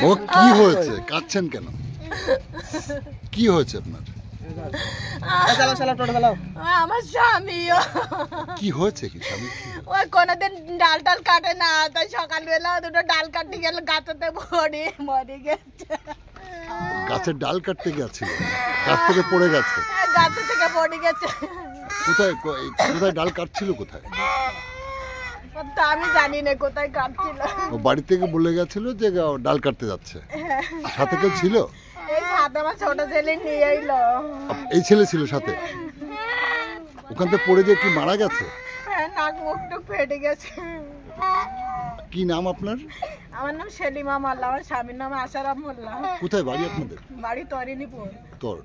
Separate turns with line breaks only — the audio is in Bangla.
ও কি হয়েছে, কাঁদছেন কেন? কি হয়েছে আপনার?
আমার স্বামী
কি হয়েছে? কি স্বামী?
ওই কোনোদিন ডাল টাল কাটে না, তাই সকালবেলা দুটো ডাল কাটতে গেলে গাছেতে মরে গেছে।
গাছের ডাল কাটতে গেছিল, গাছ থেকে পড়ে গেছে।
গাছ থেকে পড়ে গেছে।
কোথায় কোথায় ডাল কাটছিল? কোথায়?
তা আমি জানি না কোথায় কাটছিল।
ও বাড়ি থেকে বলে গেছিল যে ডাল কাটতে যাচ্ছে। সাথে কেউ ছিল?
এই সাথে আমার ছোট ছেলে নিয়ে এলো।
এই ছেলে ছিল সাথে? ওখান থেকে পড়ে যে কি মারা গেছে?
হ্যাঁ, নাক মুখ টুক ফেটে গেছে।
কি নাম আপনার?
আমার নাম সেলিমা মোল্লা, আমার স্বামীর নাম আশারাম মোল্লা।
কোথায় বাড়ি আপনাদের?
বাড়ি তরিনীপুর।
তোর